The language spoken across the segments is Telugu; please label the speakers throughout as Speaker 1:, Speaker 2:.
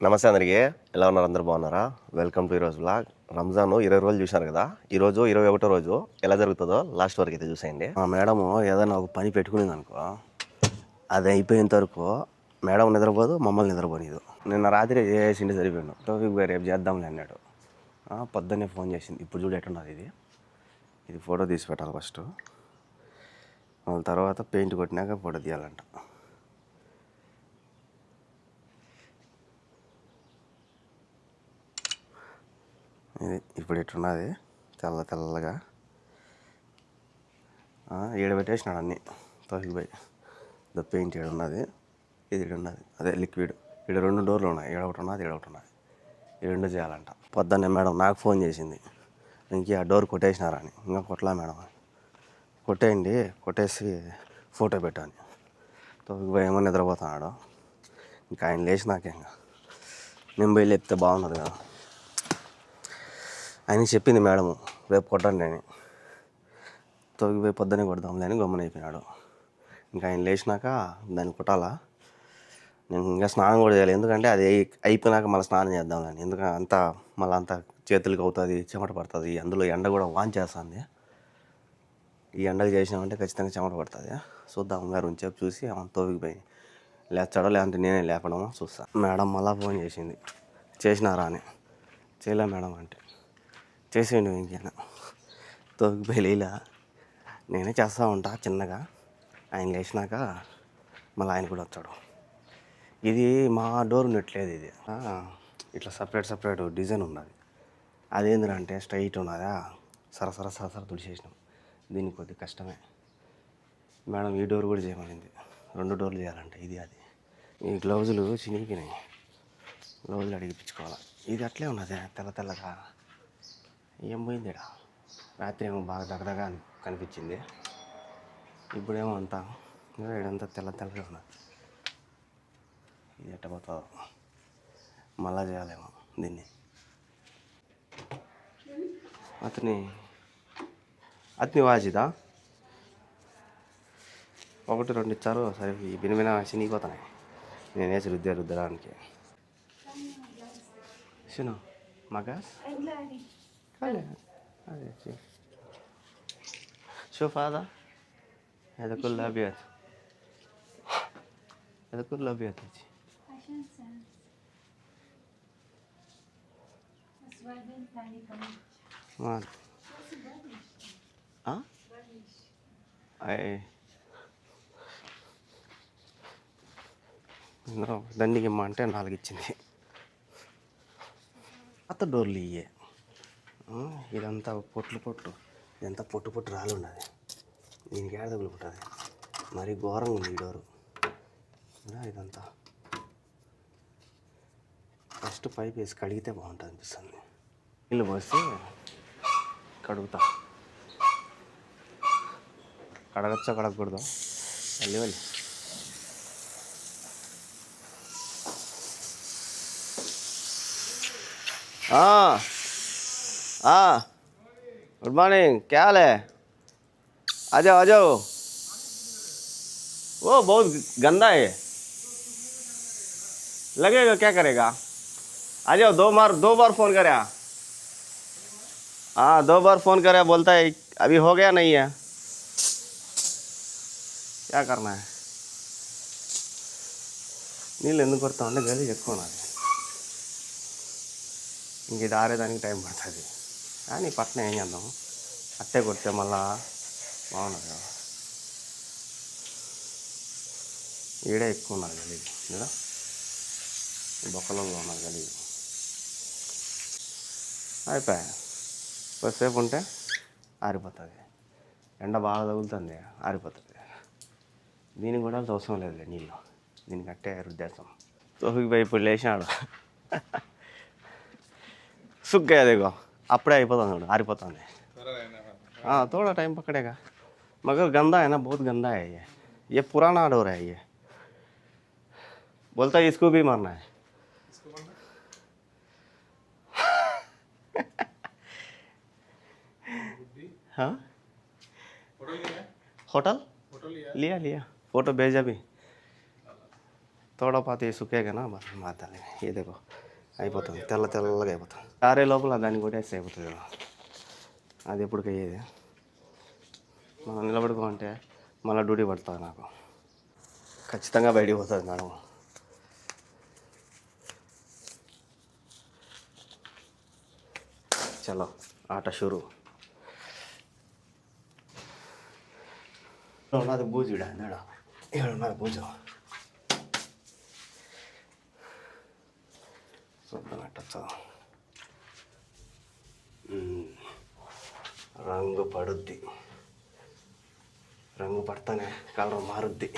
Speaker 1: నమస్తే అందరికీ. ఎలా ఉన్నారు? అందరూ బాగున్నారా? వెల్కమ్ టు ఈరోజు వ్లాగ్. రంజాన్ 20 రోజులు చూశారు కదా. ఈరోజు 21వ రోజు ఎలా జరుగుతుందో లాస్ట్ వరకు అయితే చూసేయండి. మా మేడము ఏదైనా ఒక పని పెట్టుకునేది అనుకో, అది అయిపోయేంత వరకు మేడం నిద్రపోదు, మమ్మల్ని నిద్రపోనిదు. నిన్న రాత్రి చేసిండి సరిపోయాడు. టోఫిక్ గారు రేపు చేద్దాంలే అన్నాడు. పొద్దున్నే ఫోన్ చేసింది. ఇప్పుడు చూడు ఎట్టున్నది ఇది ఫోటో తీసి పెట్టాలి ఫస్ట్, వాళ్ళ తర్వాత పెయింట్ కొట్టినాక ఫోటో తీయాలంట. ఇది ఇప్పుడు ఎట్టున్నది తెల్లగా ఈడ పెట్టేసినాడు అన్నీ. తోసికి పోయి పెయింట్ ఈడ ఉన్నది, ఇది ఈడ ఉన్నది, అదే లిక్విడ్. ఈడ 2 డోర్లు ఉన్నాయి, ఈడ ఒకటి ఉన్నది, ఈడ ఒకటి ఉన్నది. ఈ 2 చేయాలంట. పొద్దున్నే మేడం నాకు ఫోన్ చేసింది, ఇంక ఆ డోర్ కొట్టేసినారా అని. ఇంకా కొట్టలా మేడం, కొట్టేయండి, కొట్టేసి ఫోటో పెట్టాను. తోసికి పోయి ఏమో నిద్రపోతున్నాడు. ఇంకా ఆయన లేచినాకే ఇంకా నేను పోయి లేపితే బాగున్నది కదా. ఆయన చెప్పింది మేడము రేపు కొట్టండి అని. తొగిపోయి పొద్దునే కొడదాంలే అని గమ్మున అయిపోయినాడు. ఇంకా ఆయన లేచినాక దాన్ని కొట్టాలా. నేను ఇంకా స్నానం కూడా చేయాలి, ఎందుకంటే అది అయిపోయినాక మళ్ళీ స్నానం చేద్దాంలని. ఎందుకంటే మళ్ళీ అంతా చేతులకి అవుతుంది, చెమట పడుతుంది. అందులో ఎండ కూడా వాన్ చేస్తుంది. ఈ ఎండకు చేసినామంటే ఖచ్చితంగా చెమట పడుతుంది. చూద్దాం గారు ఉంచేపు చూసి తోవికిపోయి లేచాడో లేదంటే నేనే లేపడమో చూస్తా. మేడం మళ్ళీ ఫోన్ చేసింది, చేసినారా అని. చేయలే మేడం అంటే, చేసేయండి ఇంకేనా. తోవికిపోయి లేలా, నేనే చేస్తూ ఉంటా చిన్నగా. ఆయన లేచినాక మళ్ళీ ఆయన కూడా వచ్చాడు. ఇది మా డోర్ ఉన్నట్లేదు, ఇది ఇట్లా సపరేట్ డిజైన్ ఉన్నది. అదేంటంటే స్ట్రైట్ ఉన్నదా, సరసర తుడిచేసినాం. దీనికి కొద్దిగా కష్టమే. మేడం ఈ డోర్ కూడా చేయమనింది, 2 డోర్లు చేయాలంటే. ఇది అది. ఈ గ్లౌజులు చినిగినాయి, గ్లౌజులు అడిగిపించుకోవాలి. ఇది అట్లే ఉన్నది తెల్లగా. ఏం పోయింది ఇక్కడ. రాత్రి ఏమో బాగా దగ్గరగా కనిపించింది, ఇప్పుడేమో అంతా ఇడంతా తెల్లగా ఉన్నది. ఇది ఎట్టపోతుందో, మళ్ళా చేయాలేమో దీన్ని. అతని వాజిదా 1-2 ఇచ్చారు. సరే ఈ బినమిన చినిగిపోతున్నాయి, నేను వేసి రుద్దడానికి. సును మగాస్ شوف هذا كله أبيض، هذا كله أبيض هيجي
Speaker 2: عشان سهل. بس بعدين ثاني كمان
Speaker 1: ما
Speaker 2: بس بلاش بلاش.
Speaker 1: أي దండికి ఇమ్మ అంటే 4 ఇచ్చింది. అత్త డోర్లు ఇయ్యే. ఇదంతా పొట్టు ఇదంతా పొట్టు రాళ్ళు ఉన్నది. దీనికి ఏడ తగులుకుంటుంది, మరీ ఘోరంగా ఉంది ఈ డోరు. ఇదంతా ఫస్ట్ పైప్ వేసి కడిగితే బాగుంటుంది అనిపిస్తుంది. నీళ్ళు పోసి కడుగుతా. కడగచ్చా కడగకూడదు వెళ్ళి गुड मॉर्निंग, क्या हाल है? आ जाओ. वो बहुत गंदा है, लगेगा क्या करेगा. आ जाओ. 2 बार फ़ोन करे. हाँ 2 बार फ़ोन करे, बोलता है अभी हो गया नहीं है. क्या करना है. నీళ్ళు ఎందుకు కొడతా ఉంటే గలీజ్ ఎక్కువ ఉన్నది. ఇంక ఇది ఆరేదానికి టైం పడుతుంది. కానీ పట్టణం ఏం చేద్దాం, అట్టే కొడితే మళ్ళా బాగున్నది కదా. ఈడే ఎక్కువ ఉన్నది గలీజ్ కదా, బొక్కలలో ఉన్నది గలీజ్. అయిపోయా, కొద్దిసేపు ఉంటే ఆరిపోతుంది. ఎండ బాగా తగులుతుంది, ఆరిపోతుంది. దీనికి కూడా అవసరం లేదు నీళ్ళు, దీనికి అట్టే రుద్దేస్తాం. తోఫికి పోయి ఇప్పుడు లేచినాడు. సుగ్గా అదేగో అప్పుడే అయిపోతుంది చూడు, ఆరిపోతుంది. थोड़ा टाइम पकड़ेगा, मगर गंदा है ना, बहुत गंदा है ये पुराना डोर है ये. बोलता है इसको भी मारना है. हाँ होटल लिया फोटो भेजा भी. తోడా పాత సుకేగా మాతాలి ఏ देखो అయిపోతుంది తెల్లగా అయిపోతుంది ఆరే లోపల దాన్ని కొట్టేస్తే అయిపోతుంది కదా అది ఎప్పటికి అయ్యేది మనం నిలబడుకోమంటే మళ్ళీ డ్యూటీ పడుతుంది నాకు ఖచ్చితంగా బయటికి పోతుంది మేడం చలో ఆట షురు ఉన్నది బూజు ఉన్నది బూజు చూద్దాం ఎట్టొచ్చా రంగు పడుద్ది రంగు పడతానే కలర్ మారుద్ది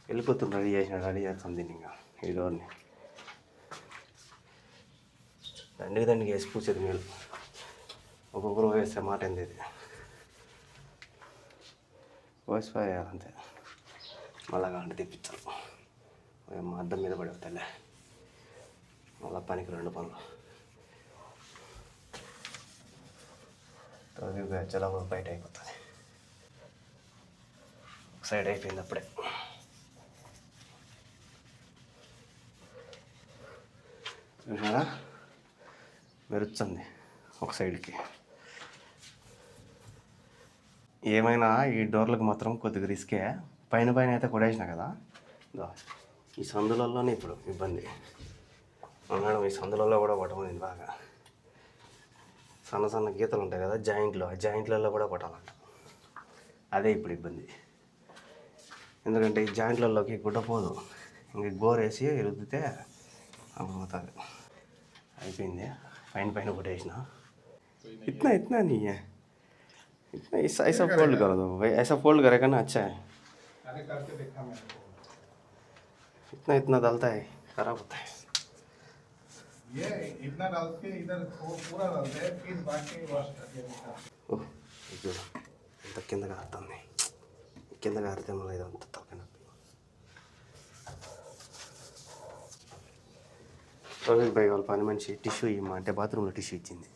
Speaker 1: వెళ్ళిపోతుంది రెడీ చేస్తాం దీన్ని ఇంకా ఈ డోర్ని దండికి వేసి పూసేది మేలు ఒక్కొక్కరు వేస్తే మాట ఏంది ఇది వేసిపోయాలంతే మళ్ళా కాంటే తెప్పించాలి మా అద్దం మీద పడిపోతాలే మళ్ళా పనికి 2 పనులు చలో బయట అయిపోతుంది ఒక సైడ్ అయిపోయింది అప్పుడే చూసారా మెరుస్తుంది ఒక సైడ్కి ఏమైనా ఈ డోర్లకు మాత్రం కొద్దిగా రిస్కే పైన అయితే కొడేసిన కదా ఈ సందులలోనే ఇప్పుడు ఇబ్బంది మేడం ఈ సందులలో కూడా కొట్టమని బాగా సన్న గీతలు ఉంటాయి కదా జాయింట్లో ఆ జాయింట్లలో కూడా కొట్టాలంట అదే ఇప్పుడు ఇబ్బంది ఎందుకంటే ఈ జాయింట్లలోకి గుడ్డపోదు ఇంక గోరేసి రుద్దితే అప్పుడు పోతుంది అయిపోయింది పైన కొట్టేసిన इतना नहीं है इतना ऐसा फोल्ड कर दो भाई ऐसा फोल्ड करेगा ना अच्छा है
Speaker 3: अरे करके देखा मैंने
Speaker 1: इतना डालता है खराब होता है
Speaker 3: ये इतना डाल के इधर पूरा डालते हैं फिर बाकी वॉश करके
Speaker 1: ओह ఇంత కిందగా ఆడుతుంది కిందగా ఆడితే మళ్ళీ ఇదంతా తలకనొప్పి రోజుకి పై వాళ్ళ పని మనిషి టిష్యూ ఇవ్వమా అంటే బాత్రూంలో టిష్యూ ఇచ్చింది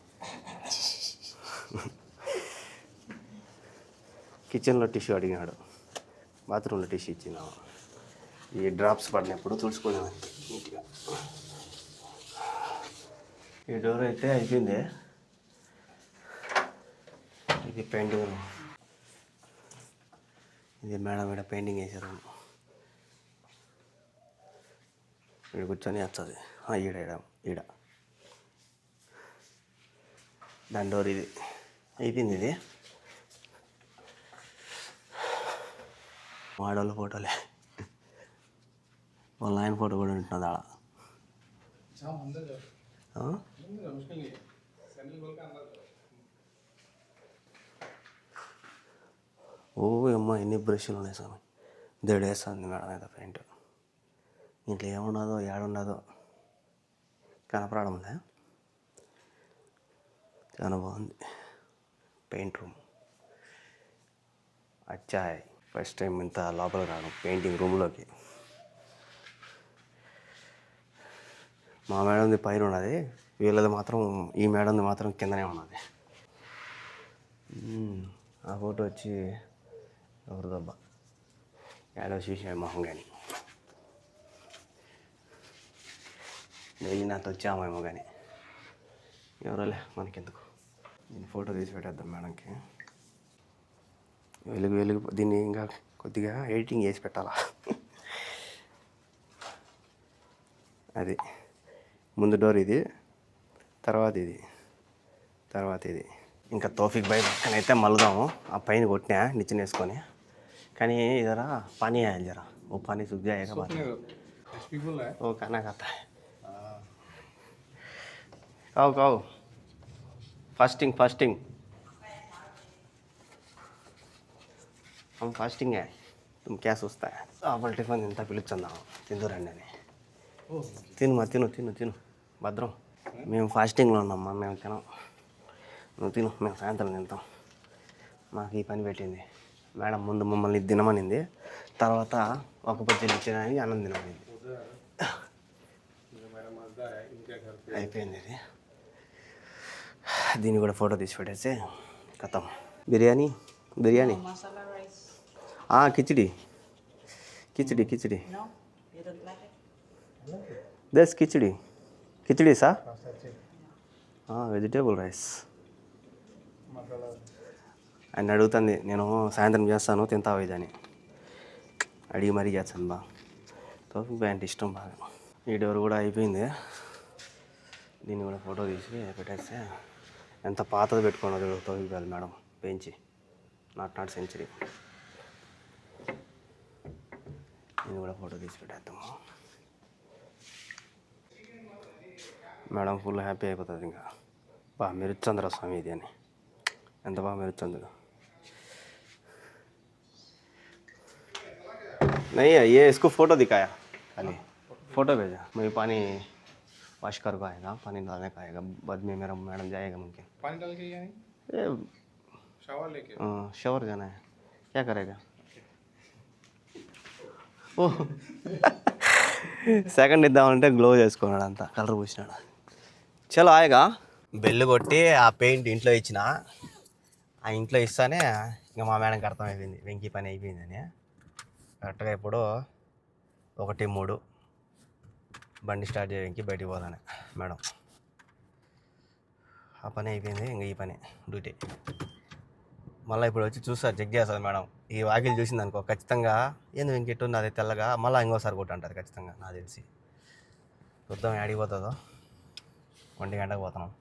Speaker 1: కిచెన్లో టిష్యూ అడిగినాడు బాత్రూంలో టిష్యూ ఇచ్చినాము ఈ డ్రాప్స్ పడినప్పుడు తుడుచుకునేవాడిని నీట్గా ఈ డోర్ అయితే అయిపోయింది ఇది పెయింటింగ్ ఇది మేడం ఇక్కడ పెయింటింగ్ వేసారు ఇక్కడ కూర్చొని వస్తుంది ఈడ దాని డోర్ ఇది అయిపోయింది ఇది వాడోళ్ళ ఫోటోలే వాళ్ళ ఆయన ఫోటో కూడా ఉంటున్నది ఆడ ఓ అమ్మ ఎన్ని బ్రష్లు ఉన్నాయి స్వామి దేడేస్తుంది మేడం అయితే పెయింట్ ఇంట్లో ఏమున్నదో ఏడున్నదో కనపడడంలే చాలా బాగుంది పెయింట్ రూమ్ అచ్చాయ్ ఫస్ట్ టైం ఇంత లోపల రాను పెయింటింగ్ రూమ్లోకి మా మేడంది పైన ఉన్నది వీళ్ళది మాత్రం ఈ మేడంది మాత్రం కిందనే ఉన్నది ఆ ఫోటో వచ్చి ఎవరిదబ్బా ఏడో చూసే మొహం కానీ డైలీ నాతో వచ్చామేమో కానీ ఎవరోలే మనకెందుకు నేను ఫోటో తీసి పెట్టేద్దాం మేడంకి వెలుగు దీన్ని ఇంకా కొద్దిగా ఎడిటింగ్ చేసి పెట్టాలా అది ముందు డోర్ ఇది తర్వాత ఇది ఇంకా తోఫిక్ బై పక్కనైతే మలుదాము ఆ పైన కొట్టినా నిచ్చెన వేసుకొని కానీ ఇదరా పానీ है जरा वो पानी सूख जाएगा बाद में वो खाना खाता है खाओ फास्टिंग हम फास्टिंग है तुम क्या सोचता है आप टिफिन इंత పిలుచున్నాము తిందురండి అని తిను భద్రం మేము ఫాస్టింగ్లో ఉన్నామ్మా మేము తినం నువ్వు తిను మేము సాయంత్రం తింటాం మాకు ఈ పని పెట్టింది మేడం ముందు మమ్మల్ని తినమనింది తర్వాత ఒక పచ్చడి ఇచ్చేదానికి అన్నం తినమనింది అయిపోయింది ఇది దీన్ని కూడా ఫోటో తీసి పెట్టేసి కథం biryani khichdi khichdi khichdi
Speaker 4: No? You don't like it?
Speaker 1: దస్ కిచిడి కిచిడి సా
Speaker 3: Pasta chick,
Speaker 1: vegetable rice
Speaker 3: masala.
Speaker 1: ఆయన అడుగుతుంది నేను సాయంత్రం చేస్తాను తింటావు ఇదని అడిగి మరీ చేస్తాను బా తోఫిక్ బాయ్ అంటే ఇష్టం బాగా ఈ డోర్ కూడా అయిపోయింది దీన్ని కూడా ఫోటో తీసి పెట్టేస్తే ఎంత పాతది పెట్టుకున్నది తోఫిక్ బాయ్ మేడం పెంచి నాట్ సెంచరీ దీన్ని కూడా ఫోటో తీసి పెట్టేద్దాము మేడం ఫుల్ హ్యాపీ అయిపోతుంది ఇంకా బా మెరుచంద్ర స్వామి ఇది అని ఎంత బాగా మెరుచంద్ర नहीं है ये इसको फ़ोटो दिखाया खाली फ़ोटो भेजा मैं पानी वॉश कर को आएगा पानी डालने का आएगा बाद में मेरा मैडम जाएगा मुमकिन
Speaker 3: पानी डाल के यानी
Speaker 1: ये
Speaker 3: शावर लेके
Speaker 1: शवर जाना है क्या करेगा ఓ సెకండ్ ఇద్దామంటే గ్లో చేసుకున్నాడు అంతా కలర్ పూసినాడు చలో ఆయగా బెల్లు కొట్టి ఆ పెయింట్ ఇంట్లో ఇచ్చిన ఆ ఇంట్లో ఇస్తానే ఇంకా మా మేడంకి అర్థమైపోయింది వెంకీ పని అయిపోయిందని కరెక్ట్గా ఇప్పుడు 1:03 బండి స్టార్ట్ చేయడానికి బయటికి పోదానే మేడం ఆ పని అయిపోయింది ఇంకా ఈ పని డ్యూటీ మళ్ళీ ఇప్పుడు వచ్చి చూస్తారు చెక్ చేస్తారు మేడం ఈ వాకిలు చూసింది అనుకో ఖచ్చితంగా ఏంది వెంకెట్టుంది అదే తెల్లగా మళ్ళీ ఇంకోసారి కొట్టు అంటారు ఖచ్చితంగా నాకు తెలిసి చూద్దాం యాడికి పోతుందో 1 గంటకు పోతున్నాం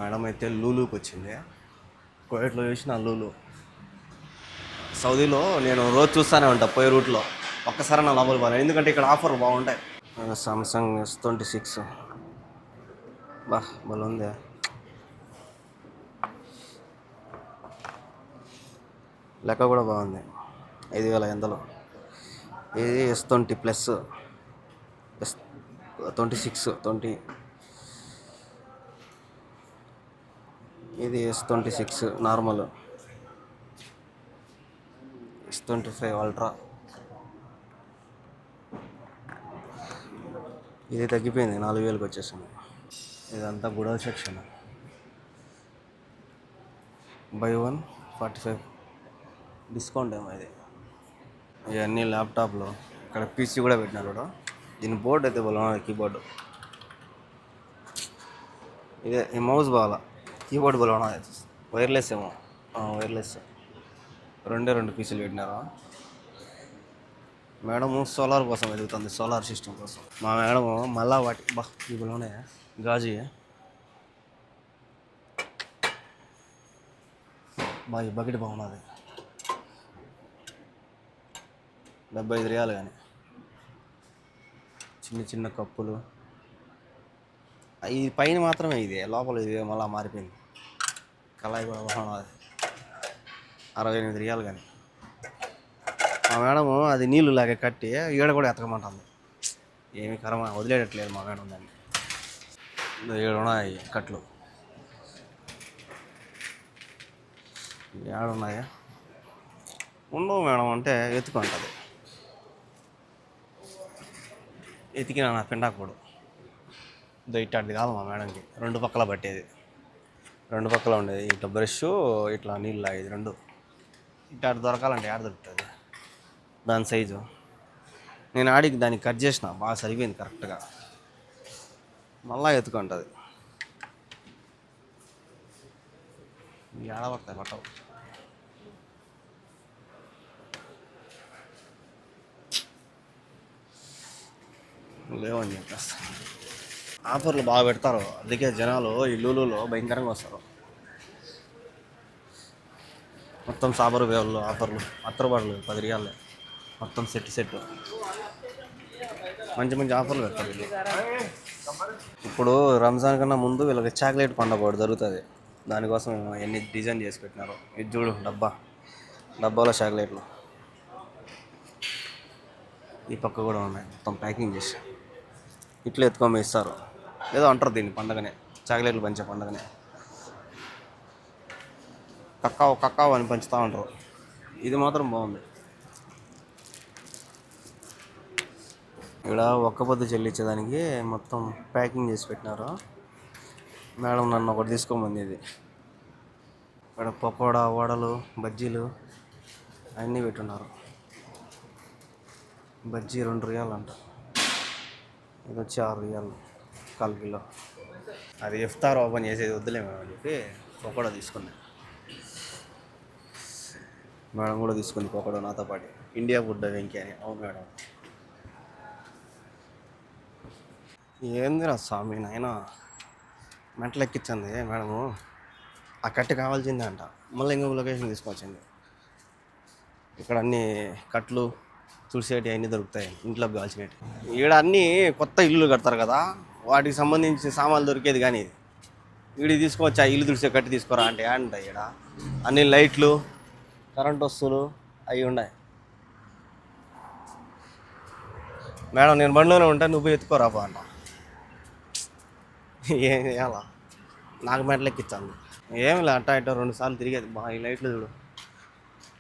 Speaker 1: మేడం అయితే లూలుకి వచ్చింది కోవిడ్లో చూసిన లూలు సౌదీలో నేను రోజు చూస్తూనే ఉంటా పోయే రూట్లో ఒక్కసారి నా లోపలికి పోతాను ఎందుకంటే ఇక్కడ ఆఫర్ బాగుంటాయి సామ్సంగ్ S26 బా భలే ఉంది లెక్క కూడా బాగుంది 5,500 ఇది S20 ప్లస్ S26 ఇది S26 నార్మల్ S25 అల్ట్రా ఇది తగ్గిపోయింది 4,000కి వచ్చేసింది ఇదంతా గుడల్ సెక్షన్ బై 1 45 డిస్కౌంట్ ఏమో ఇది ఇవన్నీ ల్యాప్టాప్లో ఇక్కడ పీసీ కూడా పెట్టినారు కూడా దీని బోర్డు అయితే బాగా కీబోర్డు ఇదే ఈ మౌస్ బాగా కీబోర్డ్ బాగా వైర్లెస్ ఏమో వైర్లెస్ 2 పీసులు పెట్టినారు మేడము సోలార్ కోసం వెతుకుతుంది సోలార్ సిస్టమ్ కోసం మా మేడము మళ్ళా వాటి బా ఇవిలోనే గాజు బా ఈ బకెట్ బాగున్నది 75 రియాలు కానీ చిన్న కప్పులు ఇది పైన మాత్రమే ఇది లోపల ఇది మళ్ళీ మారిపోయింది కళాయి కూడా బాగున్నది 68 రియాలు కానీ మా మేడము అది నీళ్ళు లాగే కట్టి ఈడ కూడా ఎతకమంటుంది ఏమి కరమ వదిలేయట్లేదు మా మేడం దాన్ని 7 ఉన్నాయి కట్లు ఏడున్నాయా ఉండవు మేడం అంటే ఎత్తుకుంటుంది ఎతికినా నా పిండాకుడు ఇట్లాంటిది కాదు మా మేడంకి 2 పక్కల పట్టేది 2 పక్కల ఉండేది ఇట్లా బ్రష్ ఇట్లా నీళ్ళు లాగేది 2 ఇట్లాంటి దొరకాలంటే ఆడ దొరుకుతుంది దాని సైజు నేను ఆడికి దాన్ని కట్ చేసిన బాగా సరిపోయింది కరెక్ట్గా మళ్ళా ఎత్తుకుంటుంది ఏడబడతాయి పట్టవు లేవని చెప్పేస్తా ఆఫర్లు బాగా పెడతారు అందుకే జనాలు ఈ లూలులో భయంకరంగా వస్తారు మొత్తం సాబరు వేళ్ళు ఆఫర్లు అత్తరబాట్లు 10 రియాలే మొత్తం సెట్ మంచి ఆఫర్లు పెడతారు వీళ్ళు ఇప్పుడు రంజాన్ కన్నా ముందు వీళ్ళకి చాక్లెట్ పండుగ ఒకటి జరుగుతుంది దానికోసం ఎన్ని డిజైన్ చేసి పెట్టినారు ఇది చూడు డబ్బాలో చాక్లెట్లు ఈ పక్క కూడా ఉన్నాయి మొత్తం ప్యాకింగ్ చేసి ఇట్లా ఎత్తుకొని ఇస్తారు ఏదో అంటారు దీన్ని పండగనే చాక్లెట్లు పంచే పండగనే కక్కావు అని పంచుతూ ఉంటారు ఇది మాత్రం బాగుంది ఇక్కడ ఒక్క పొద్దు చెల్లించేదానికి మొత్తం ప్యాకింగ్ చేసి పెట్టినారు మేడం నన్ను ఒకటి తీసుకోమంది ఇది ఇక్కడ పకోడా, వడలు, బజ్జీలు అన్నీ పెట్టున్నారు. బజ్జీ 2 రియాలు అంట, ఇది వచ్చి 6 రియాలు 1/4 కిలో. అది ఇఫ్తార్ ఓపెన్ చేసేది వద్దులేమో అని చెప్పి పకోడా తీసుకున్నాను. మేడం కూడా తీసుకుంది పకోడా నాతో పాటు. ఇండియా ఫుడ్ వెంకీ అని. అవును మేడం. ఏందిరా స్వామి నాయన మెంటలు ఎక్కించింది మేడము. ఆ కట్టు కావాల్సిందే అంట, మళ్ళీ ఇంకొక లొకేషన్ తీసుకొచ్చింది. ఇక్కడ అన్ని కట్లు తుడిసేటి అన్నీ దొరుకుతాయి, ఇంట్లోకి కావాల్సినవి. ఈడ అన్నీ కొత్త ఇల్లులు కడతారు కదా, వాటికి సంబంధించిన సామాన్లు దొరికేది. కానీ వీడికి తీసుకొచ్చి ఆ ఇల్లు తుడిసే కట్టి తీసుకోరా అంటే అంట. ఈడ అన్ని లైట్లు, కరెంట్ వస్తువులు అవి ఉన్నాయి. మేడం నేను బండిలోనే ఉంటాను, నువ్వు ఎత్తుకోరా బా అంట. ఏం చేయాలా, నాకు మెంటలు ఎక్కించాను. ఏమి లే, అట్టా ఇట్టా 2 సార్లు తిరిగేది. బాగా ఈ లైట్లు చూడు,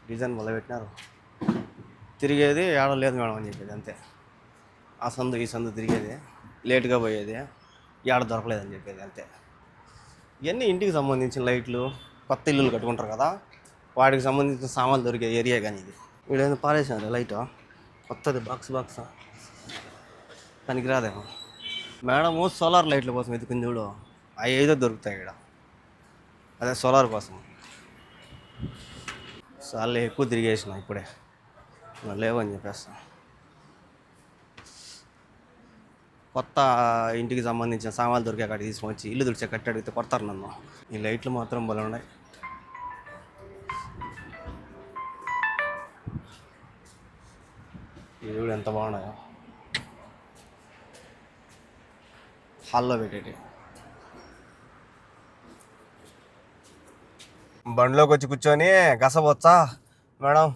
Speaker 1: డిజైన్ వల్ల పెట్టినారు. తిరిగేది ఏడ లేదు మేడం అని చెప్పేది అంతే. ఆ సందు ఈ సందు తిరిగేది, లేటుగా పోయేది, ఏడ దొరకలేదని చెప్పేది అంతే. ఇవన్నీ ఇంటికి సంబంధించిన లైట్లు, కొత్త ఇల్లులు కట్టుకుంటారు కదా, వాటికి సంబంధించిన సామాన్లు దొరికే ఏరియా. కానీ ఇది వీడేదో పారేసాను లైట్, కొత్తది బాక్స్ పనికిరాదేమో. మేడము సోలార్ లైట్ల కోసం వెతుకుంది చూడు, అవి ఏదో దొరుకుతాయి ఇక్కడ. అదే సోలార్ కోసం. సార్లు ఎక్కువ తిరిగేసిన ఇప్పుడే, లేవని చెప్పేస్తా. కొత్త ఇంటికి సంబంధించిన సామాన్లు దొరికే అక్కడికి తీసుకొచ్చి ఇల్లు తుడిచే కట్టి అడిగితే కొడతారు నన్ను. ఈ లైట్లు మాత్రం భలే ఉన్నాయి. ఇవి కూడా ఎంత బాగున్నాయో, హాల్లో పెట్టేటి. బండిలోకి వచ్చి కూర్చొని గసబొచ్చా మేడం,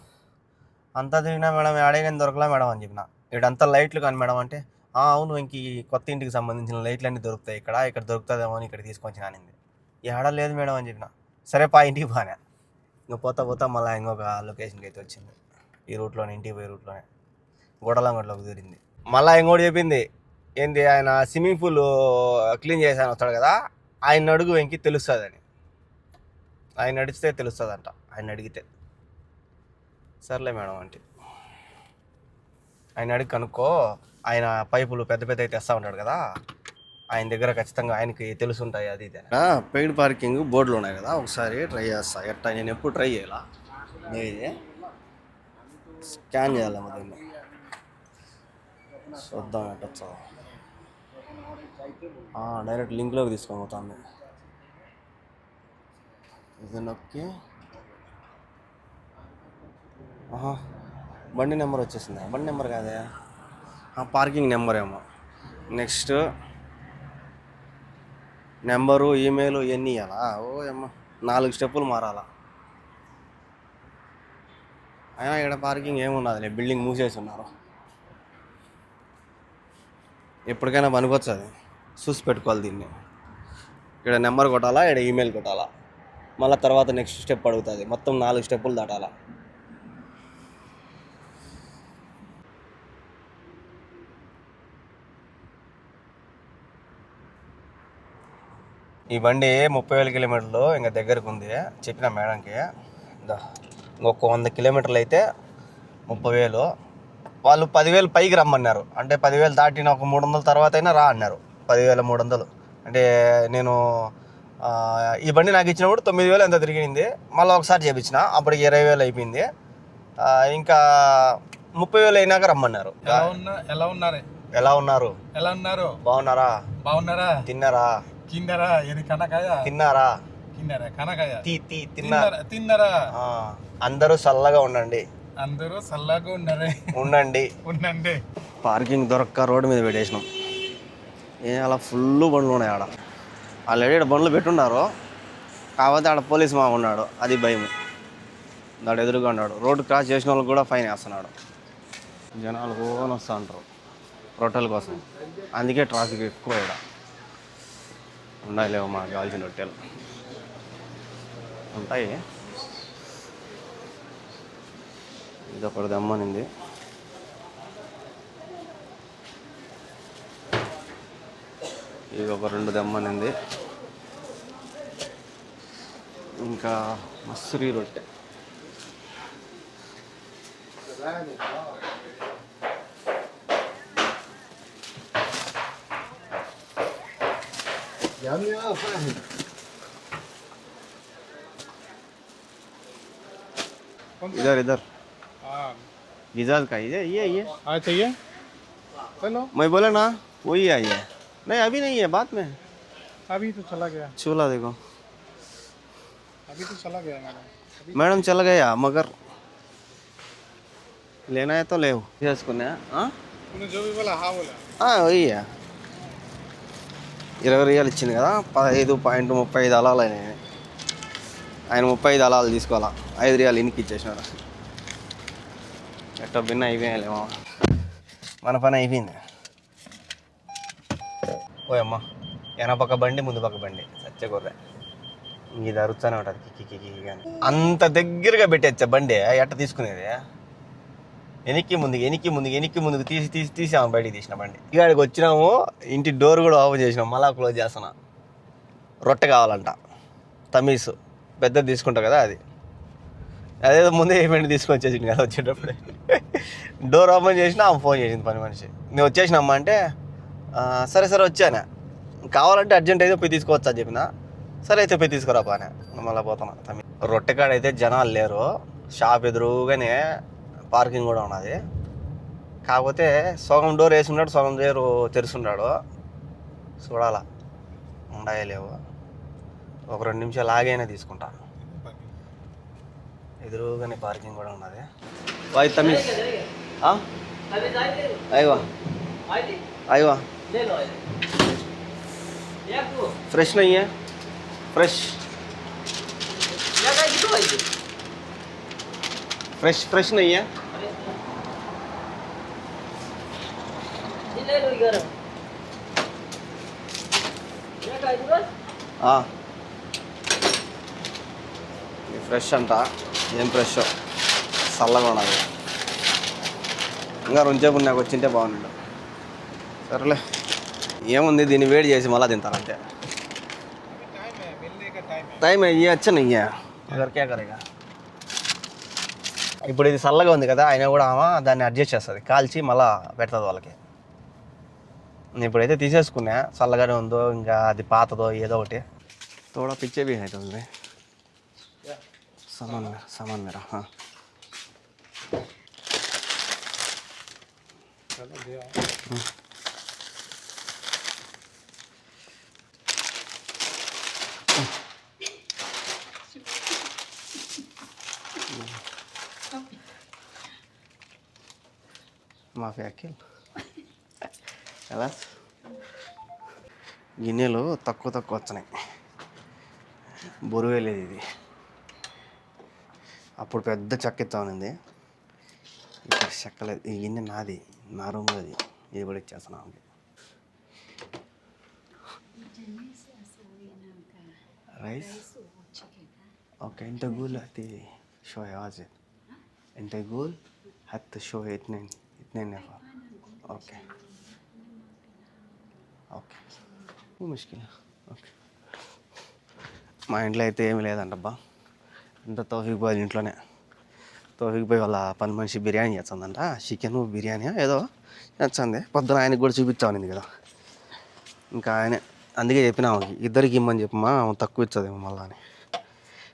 Speaker 1: అంతా తిరిగినా మేడం ఏడైనా దొరకలే మేడం అని చెప్పిన. ఇక్కడంతా లైట్లు కానీ మేడం అంటే, అవును ఇంక కొత్త ఇంటికి సంబంధించిన లైట్లు అన్నీ దొరుకుతాయి ఇక్కడ దొరుకుతుందేమో అని ఇక్కడ తీసుకొచ్చి నానింది. ఏడా లేదు మేడం అని చెప్పిన. సరే పా ఇంటికి బాగా. ఇంకా పోతా మళ్ళీ ఇంకొక లొకేషన్కి అయితే వచ్చింది. ఈ రూట్లోనే, ఇంటికి పోయే రూట్లోనే గోడలంగట్లోకి దూరింది. మళ్ళీ ఇంకోటి చెప్పింది ఏంది, ఆయన స్విమ్మింగ్ పూల్ క్లీన్ చేసాను వస్తాడు కదా, ఆయన అడుగు వెంకి తెలుస్తుందని. ఆయన అడిగితే తెలుస్తుందంట, ఆయన అడిగితే. సర్లే మేడం అంటే, ఆయన అడిగి కనుక్కో, ఆయన పైపులు పెద్ద తెస్తా ఉంటాడు కదా, ఆయన దగ్గర ఖచ్చితంగా ఆయనకి తెలుసుంటాయి. అది ఇది పెయిడ్ పార్కింగ్ బోర్డులు ఉన్నాయి కదా, ఒకసారి ట్రై చేస్తా. ఎట్టా నేను ఎప్పుడు ట్రై చేయాలా, ఇది స్కాన్ చేయాలమ్మా దీన్ని, చూద్దాం ఎట్టొచ్చా. డైరెక్ట్ లింక్లోకి తీసుకొని పోతాను. ఇది నొక్కి, బండి నెంబర్ వచ్చేసింది. బండి నెంబర్ కాదే, పార్కింగ్ నెంబర్ ఏమో. నెక్స్ట్ నెంబరు, ఈమెయిల్ ఇవన్నీ ఇవ్వాలా. ఏమో 4 స్టెప్పులు మారాలా. అయినా ఇక్కడ పార్కింగ్ ఏమున్నది, బిల్డింగ్ మూసేసి ఉన్నారు. ఎప్పటికైనా పనికొచ్చు, అది చూసి పెట్టుకోవాలి దీన్ని. ఇక్కడ నెంబర్ కొట్టాలా, ఇక్కడ ఈమెయిల్ కొట్టాలా, మళ్ళీ తర్వాత నెక్స్ట్ స్టెప్ అడుగుతుంది. మొత్తం 4 స్టెప్పులు దాటాలా. ఈ బండి 30,000 కిలోమీటర్లు ఇంకా దగ్గరకు ఉంది. చెప్పిన మేడంకి ఇంకొక 100 కిలోమీటర్లు అయితే 30,000. వాళ్ళు 10,000 పైకి రమ్మన్నారు. అంటే 10,000 దాటిన ఒక 300 తర్వాత అయినా రా అన్నారు. 10,300. అంటే నేను ఈ బండి నాకు ఇచ్చినప్పుడు 9,000 ఎంత తిరిగింది. మళ్ళీ ఒకసారి చేయించిన, అప్పటికి 20,000 అయిపోయింది. ఇంకా 30,000 అయినాక రమ్మన్నారు. ఎలా ఉన్నారు? బాగున్నారా? తిన్నారా? తిన్నారా? అందరూ చల్లగా ఉండండి. పార్కింగ్ దొరక్క రోడ్డు మీద పెట్టేసినాం. అలా ఫుల్ బండ్లు ఉన్నాయి ఆడ. ఆల్రెడీ ఇక్కడ బండ్లు పెట్టున్నారు, కాకపోతే ఆడ పోలీస్ మా ఉన్నాడు, అది భయం. దాడు ఎదురుగా ఉన్నాడు. రోడ్డు క్రాస్ చేసిన వాళ్ళకి కూడా ఫైన్ వేస్తున్నాడు. జనాలు ఓన్ వస్తూ ఉంటారు రొట్టెల కోసం, అందుకే ట్రాఫిక్ ఎక్కువ. ఇక్కడ ఉండాలి మాకు కావాల్సిన రొట్టెలు ఉంటాయి. ఇది ఒకటి దమ్మనింది. ఇది ఒక 2 దమ్మనింది. ఇంకా మసూరి రొట్టె. इधर इधर
Speaker 3: हाँ
Speaker 1: गिजाज का ये
Speaker 3: हाँ चाहिए चलो
Speaker 1: मैं बोला ना वही है ये नहीं अभी नहीं है बाद में
Speaker 3: अभी तो चला गया
Speaker 1: चूल्हा देखो
Speaker 3: अभी तो चला गया मैडम
Speaker 1: मैडम चल गया मगर लेना है तो ले చేసుకున్నా
Speaker 3: तूने जो भी बोला हाँ बोला
Speaker 1: वही 20 రియాలు ఇచ్చింది కదా 15.35 దళాలు అయినాయి ఆయన 35 దళాలు తీసుకోవాలా 5 రియాలు ఇనికి ఇచ్చేసినారు ఎట్టో భిన్న అయిపోయాలేమో మన పని అయిపోయింది ఓయమ్మ వెనపక్క బండి ముందు పక్క బండి సత్యగొర్రె ఇది అరుస్తానే ఉంటుంది కిక్కి కిక్కి కానీ అంత దగ్గరగా పెట్టేచ్చా బండి ఎట్ట తీసుకునేది వెనక్కి ముందుకు తీసి ఆమె బయటికి తీసిన బండి ఇక్కడికి వచ్చినాము ఇంటి డోర్ కూడా ఓపెన్ చేసినాం మళ్ళా క్లోజ్ చేస్తున్నా రొట్టె కావాలంట తమీసు పెద్దది తీసుకుంటా కదా అది అదేదో ముందే ఏమెంట్ తీసుకొని వచ్చేసింది కదా వచ్చేటప్పుడే డోర్ ఓపెన్ చేసినా ఆమె ఫోన్ చేసింది పని మనిషి నేను వచ్చేసినమ్మా అంటే సరే వచ్చానా కావాలంటే అర్జెంట్ అయితే పోయి తీసుకోవచ్చా చెప్పిన సరే అయితే పోయి తీసుకురా బానే మళ్ళీ పోతున్నా తమి రొట్టె కాడ అయితే జనాలు లేరు షాప్ ఎదురుగానే పార్కింగ్ కూడా ఉన్నది కాకపోతే సగం డోర్ వేసి ఉన్నాడు సగం డోర్ తెరుస్తున్నాడు చూడాలా ఉన్నాయో లేవు ఒక 2 నిమిషాలు ఆగైనా తీసుకుంటా ఎదురుగానే పార్కింగ్ కూడా ఉన్నది వాయి తమిళ్ అయ్యవా फ्रेश नहीं है फ्रेश फ्रेश नहीं है ఫ్రెష్ అంట ఏం ఫ్రెష్ చల్లగా ఉన్నది ఇంకా రోజేపు నాకు వచ్చింటే బాగున్నాడు సరేలే ఏముంది దీన్ని వేడి చేసి మళ్ళీ తింటారంటే టైం అయ్యి వచ్చా నయ్యా అగర్ క్యా కరేగా ఇప్పుడు ఇది చల్లగా ఉంది కదా అయినా కూడా ఆమె దాన్ని అడ్జస్ట్ చేస్తుంది కాల్చి మళ్ళీ పెడుతుంది వాళ్ళకి ఇప్పుడైతే తీసేసుకున్నా చల్లగానే ఉందో ఇంకా అది పాతదో ఏదో ఒకటి తోడా పిచ్చే भी है तो सामान मेरा हाँ మాఫీ అఖిల్ ఎలా గిన్నెలు తక్కువ వచ్చినాయి బొరువే లేదు ఇది అప్పుడు పెద్ద చెక్క ఇస్తా ఉంది ఇప్పుడు చెక్కలేదు ఈ గిన్నె నాది నా రూమ్లో ఇది కూడా ఇచ్చేస్తున్నాను రైస్ ఓకే انت قول هاتي شوية واجد انت قول حتى شوية اثنين نفر اوكي مو مشكلة ఓకే మా ఇంట్లో అయితే ఏమీ లేదంటబ్బా అంత తౌఫీక్ బాయ్ ఇంట్లోనే తౌఫీక్ బాయ్ వాళ్ళ పని మనిషి బిర్యానీ చేస్తుందంట చికెన్ బిర్యానీ ఏదో చేస్తుంది పొద్దున ఆయనకి కూడా చూపించామనింది కదా ఇంకా ఆయనే అందుకే చెప్పినా ఇద్దరికి ఇమ్మని చెప్పమా తక్కువ ఇచ్చదేమో మళ్ళా అని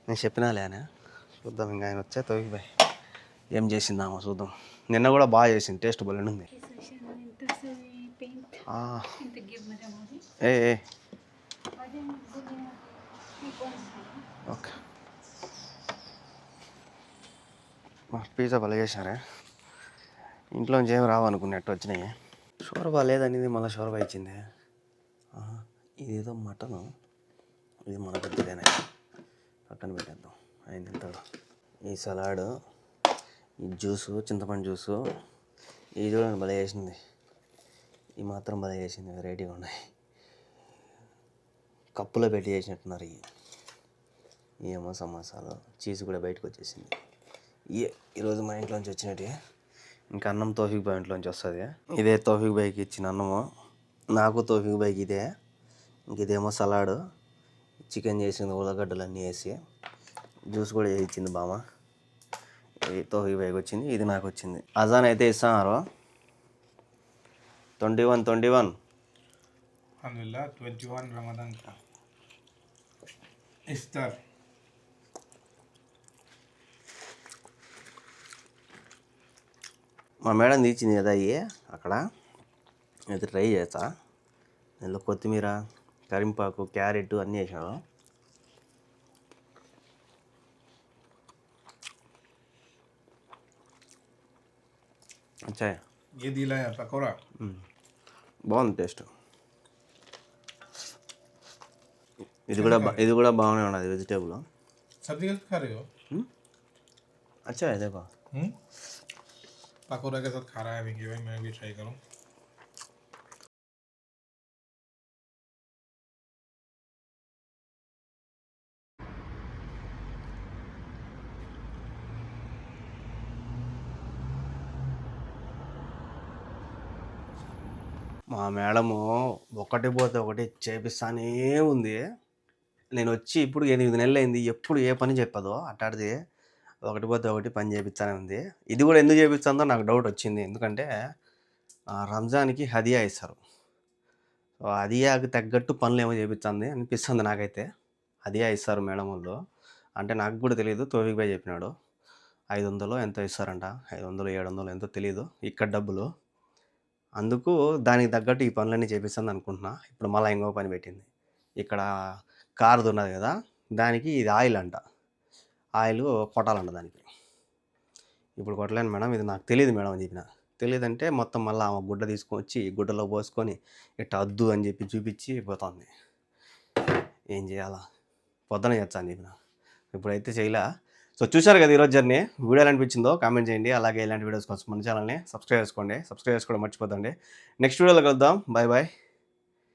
Speaker 1: నేను చెప్పినాలే అని చూద్దాం ఇంకా ఆయన వచ్చే తౌఫీక్ బాయ్ ఏం చేసిందామో చూద్దాం నిన్న కూడా బాగా చేసింది టేస్ట్ బలండి ఉంది ఏ ఓకే పిజ్జా భలే చేశారే ఇంట్లోంచి ఏం రావనుకున్నట్టు వచ్చినాయి షోర్బా లేదనేది మళ్ళీ షోర్బా ఇచ్చింది ఇదేదో మటను ఇది మన పెద్దదేనా పక్కన పెట్టేద్దాం ఆయన తింటాడు ఈ సలాడ్ ఈ జ్యూసు చింతపండు జ్యూసు ఇది చూడండి భలే చేసింది ఈ మాత్రం భలే చేసింది వెరైటీగా ఉన్నాయి కప్పులో పెట్టి చేసినట్టున్నారు ఏమో సమోసాలు చీజ్ కూడా బయటకు వచ్చేసింది ఈరోజు మా ఇంట్లోంచి వచ్చినట్టు ఇంకా అన్నం తౌఫీక్ బాయ్ ఇంట్లోంచి వస్తుంది ఇదే తౌఫీక్ బాయ్కి ఇచ్చిన అన్నము నాకు తౌఫీక్ బాయ్కి ఇదే ఇంక ఇదేమో సలాడ్ చికెన్ చేసింది ఉల్లగడ్డలు అన్నీ వేసి జ్యూస్ కూడా చేసి ఇచ్చింది బామ్మ ఇది తౌఫీక్ బాయ్కి వచ్చింది ఇది నాకు వచ్చింది అజాన్ అయితే ఇస్తున్నారు 21
Speaker 3: अल्हम्दुलिल्लाह 21 रमजान का इफ्तार।
Speaker 1: మా మేడం తీసింది కదా అవి అక్కడ అయితే ట్రై చేస్తా. ఇందులో కొత్తిమీర, కరింపాకు, క్యారెట్ అన్నీ వేసాడు. వచ్చాయి.
Speaker 3: ये दिला है पकौड़ा।
Speaker 1: బాగుంది టేస్ట్. ఇది కూడా బాగానే ఉన్నది వెజిటేబుల్.
Speaker 3: सब्जी कैसे खा रहे हो?
Speaker 1: अच्छा है देखो.
Speaker 3: पकौड़ा के साथ खा रहा है विकी भाई, मैं भी ट्राई करूँ।
Speaker 1: మా మేడము ఒకటి పోతే ఒకటి చేపిస్తానే ఉంది. నేను వచ్చి ఇప్పుడు 8 నెలలు అయింది. ఎప్పుడు ఏ పని చెప్పదో అట్టాడిది ఒకటి పోతే ఒకటి పని చేపిస్తానే ఉంది. ఇది కూడా ఎందుకు చేపిస్తుందో నాకు డౌట్ వచ్చింది. ఎందుకంటే రంజాన్కి హదియా ఇస్తారు. సో హదియాకి తగ్గట్టు పనులు ఏమో చేపిస్తుంది అనిపిస్తుంది నాకైతే. హదియా ఇస్తారు మేడం వాళ్ళు. అంటే నాకు కూడా తెలియదు, తోఫిక్ భాయ్ చెప్పినాడు. 500 ఎంతో ఇస్తారంట, 500 700 ఎంతో తెలియదు ఇక్కడ డబ్బులు. అందుకు దానికి తగ్గట్టు ఈ పనులన్నీ చేపిస్తుంది అనుకుంటున్నా. ఇప్పుడు మళ్ళీ ఇంకో పని పెట్టింది. ఇక్కడ కారుది ఉన్నది కదా, దానికి ఇది ఆయిల్ అంట. ఆయిల్ కొట్టాలంట దానికి. ఇప్పుడు కొట్టలేను మేడం, ఇది నాకు తెలియదు మేడం అని చెప్పిన. తెలియదంటే మొత్తం మళ్ళీ ఆమె గుడ్డ తీసుకొని వచ్చి గుడ్డలో పోసుకొని ఇట్లా అద్దు అని చెప్పి చూపించి పోతుంది. ఏం చేయాలా, పొద్దున చేస్తా అని చెప్పిన. ఇప్పుడైతే చేయలే. సో చూశారు కదా ఈరోజు జర్నీ. వీడియో ఎలా అనిపించిందో కామెంట్ చేయండి. అలాగే ఇలాంటి వీడియోస్ కోసం మన ఛానల్ని సబ్స్క్రైబ్ చేసుకోండి. సబ్స్క్రైబ్ చేసుకోవడం మర్చిపోతండి. నెక్స్ట్ వీడియోలో కలుద్దాం. Bye bye.